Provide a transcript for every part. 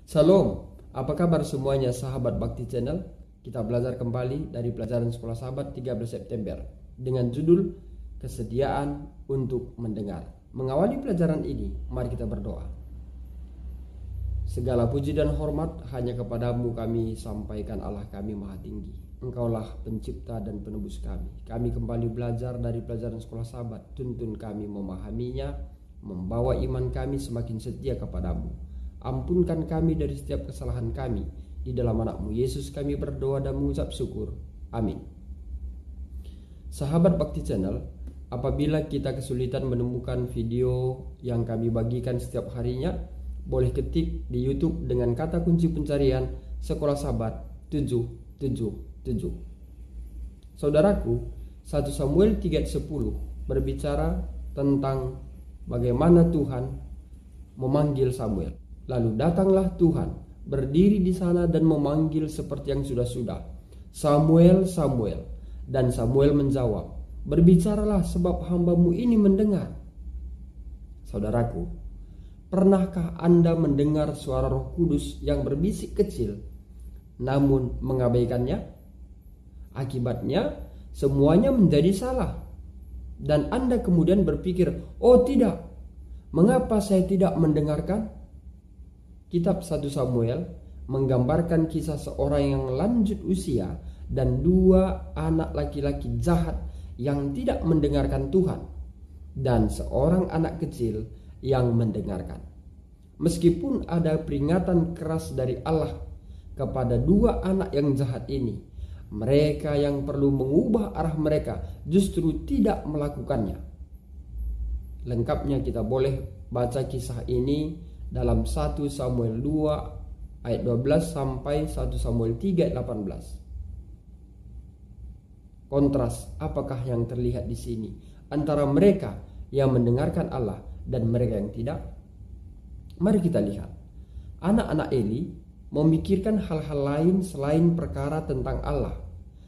Salam, apa kabar semuanya sahabat Bakti Channel? Kita belajar kembali dari pelajaran Sekolah Sahabat 13 September dengan judul Kesediaan untuk Mendengar. Mengawali pelajaran ini, mari kita berdoa. Segala puji dan hormat hanya kepadamu kami sampaikan, Allah kami maha tinggi. Engkaulah pencipta dan penebus kami. Kami kembali belajar dari pelajaran Sekolah Sahabat. Tuntun kami memahaminya, membawa iman kami semakin setia kepadamu. Ampunkan kami dari setiap kesalahan kami. Di dalam anakmu Yesus kami berdoa dan mengucap syukur. Amin. Sahabat Bakti Channel, apabila kita kesulitan menemukan video yang kami bagikan setiap harinya, boleh ketik di YouTube dengan kata kunci pencarian Sekolah Sahabat 777. Saudaraku, 1 Samuel 3:10 berbicara tentang bagaimana Tuhan memanggil Samuel. Lalu datanglah Tuhan, berdiri di sana dan memanggil seperti yang sudah-sudah. Samuel, Samuel. Dan Samuel menjawab, berbicaralah sebab hambamu ini mendengar. Saudaraku, pernahkah Anda mendengar suara Roh Kudus yang berbisik kecil, namun mengabaikannya? Akibatnya, semuanya menjadi salah. Dan Anda kemudian berpikir, oh tidak, mengapa saya tidak mendengarkan? Kitab 1 Samuel menggambarkan kisah seorang yang lanjut usia dan 2 anak laki-laki jahat yang tidak mendengarkan Tuhan, dan seorang anak kecil yang mendengarkan. Meskipun ada peringatan keras dari Allah kepada 2 anak yang jahat ini, mereka yang perlu mengubah arah mereka justru tidak melakukannya. Lengkapnya kita boleh baca kisah ini dalam 1 Samuel 2 ayat 12 sampai 1 Samuel 3 ayat 18. Kontras apakah yang terlihat di sini antara mereka yang mendengarkan Allah dan mereka yang tidak? Mari kita lihat. Anak-anak Eli memikirkan hal-hal lain selain perkara tentang Allah.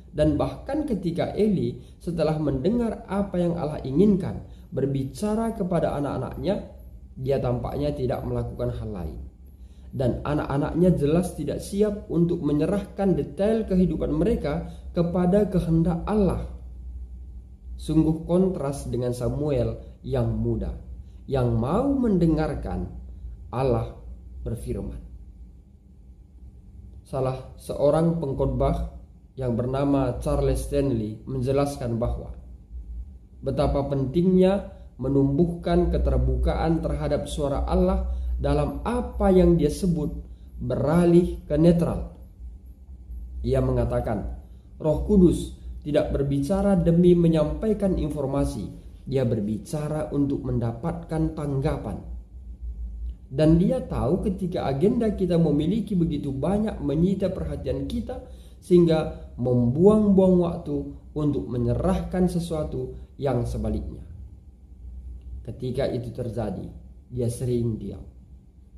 Dan bahkan ketika Eli setelah mendengar apa yang Allah inginkan berbicara kepada anak-anaknya, dia tampaknya tidak melakukan hal lain. Dan anak-anaknya jelas tidak siap untuk menyerahkan detail kehidupan mereka kepada kehendak Allah. Sungguh kontras dengan Samuel yang muda, yang mau mendengarkan Allah berfirman. Salah seorang pengkhotbah yang bernama Charles Stanley menjelaskan bahwa betapa pentingnya menumbuhkan keterbukaan terhadap suara Allah dalam apa yang dia sebut beralih ke netral. Ia mengatakan, Roh Kudus tidak berbicara demi menyampaikan informasi, dia berbicara untuk mendapatkan tanggapan. Dan dia tahu ketika agenda kita memiliki begitu banyak menyita perhatian kita, sehingga membuang-buang waktu untuk menyerahkan sesuatu yang sebaliknya. Ketika itu terjadi, dia sering diam.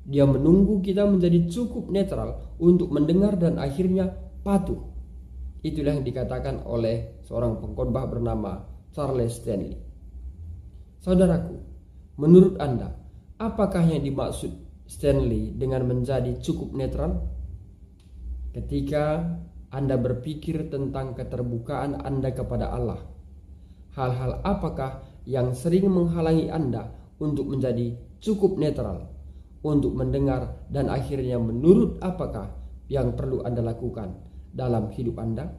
Dia menunggu kita menjadi cukup netral untuk mendengar dan akhirnya patuh. Itulah yang dikatakan oleh seorang pengkhotbah bernama Charles Stanley. Saudaraku, menurut Anda, apakah yang dimaksud Stanley dengan menjadi cukup netral? Ketika Anda berpikir tentang keterbukaan Anda kepada Allah, hal-hal apakah yang sering menghalangi Anda untuk menjadi cukup netral, untuk mendengar dan akhirnya menurut apakah yang perlu Anda lakukan dalam hidup Anda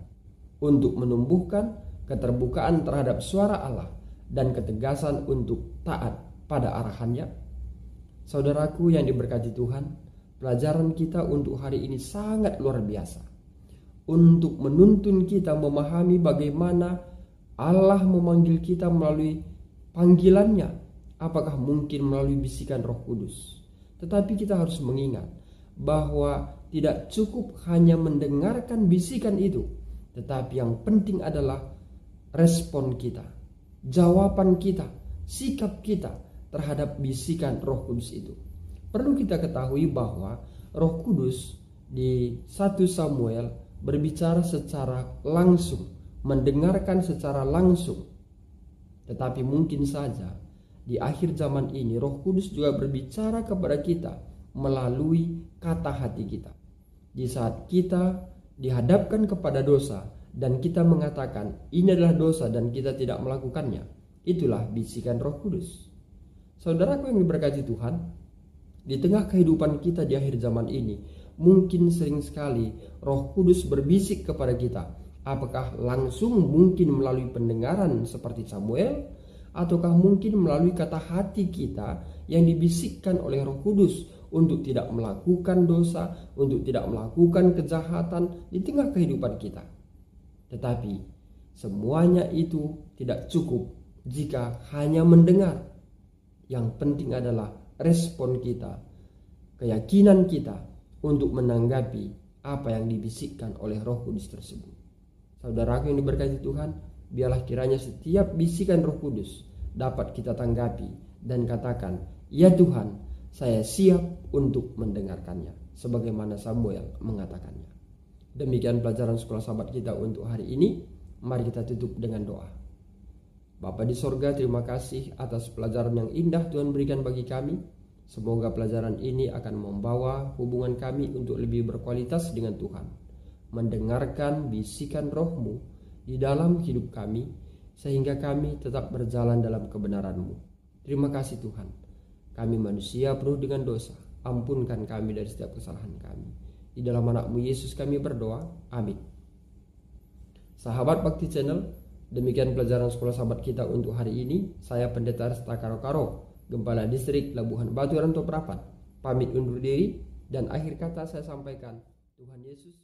untuk menumbuhkan keterbukaan terhadap suara Allah dan ketegasan untuk taat pada arahannya? Saudaraku yang diberkati Tuhan, pelajaran kita untuk hari ini sangat luar biasa untuk menuntun kita memahami bagaimana Allah memanggil kita melalui panggilannya. Apakah mungkin melalui bisikan Roh Kudus? Tetapi kita harus mengingat bahwa tidak cukup hanya mendengarkan bisikan itu, tetapi yang penting adalah respon kita, jawaban kita, sikap kita terhadap bisikan Roh Kudus itu. Perlu kita ketahui bahwa Roh Kudus di 1 Samuel berbicara secara langsung, mendengarkan secara langsung. Tetapi mungkin saja di akhir zaman ini Roh Kudus juga berbicara kepada kita melalui kata hati kita. Di saat kita dihadapkan kepada dosa dan kita mengatakan ini adalah dosa dan kita tidak melakukannya, itulah bisikan Roh Kudus. Saudaraku yang diberkati Tuhan, di tengah kehidupan kita di akhir zaman ini, mungkin sering sekali Roh Kudus berbisik kepada kita. Apakah langsung mungkin melalui pendengaran seperti Samuel, ataukah mungkin melalui kata hati kita yang dibisikkan oleh Roh Kudus untuk tidak melakukan dosa, untuk tidak melakukan kejahatan di tengah kehidupan kita. Tetapi semuanya itu tidak cukup jika hanya mendengar. Yang penting adalah respon kita, keyakinan kita untuk menanggapi apa yang dibisikkan oleh Roh Kudus tersebut. Saudaraku yang diberkati Tuhan, biarlah kiranya setiap bisikan Roh Kudus dapat kita tanggapi dan katakan, ya Tuhan, saya siap untuk mendengarkannya, sebagaimana Samuel mengatakannya. Demikian pelajaran sekolah sahabat kita untuk hari ini. Mari kita tutup dengan doa. Bapa di sorga, terima kasih atas pelajaran yang indah Tuhan berikan bagi kami. Semoga pelajaran ini akan membawa hubungan kami untuk lebih berkualitas dengan Tuhan, mendengarkan bisikan Roh-Mu di dalam hidup kami, sehingga kami tetap berjalan dalam kebenaran-Mu. Terima kasih Tuhan. Kami manusia penuh dengan dosa, ampunkan kami dari setiap kesalahan kami. Di dalam anak-Mu Yesus kami berdoa, amin. Sahabat Bakti Channel, demikian pelajaran sekolah sahabat kita untuk hari ini. Saya Pendeta Resta Karo-Karo, Gembala Distrik Labuhan Batu Ranto Prapat, pamit undur diri, dan akhir kata saya sampaikan, Tuhan Yesus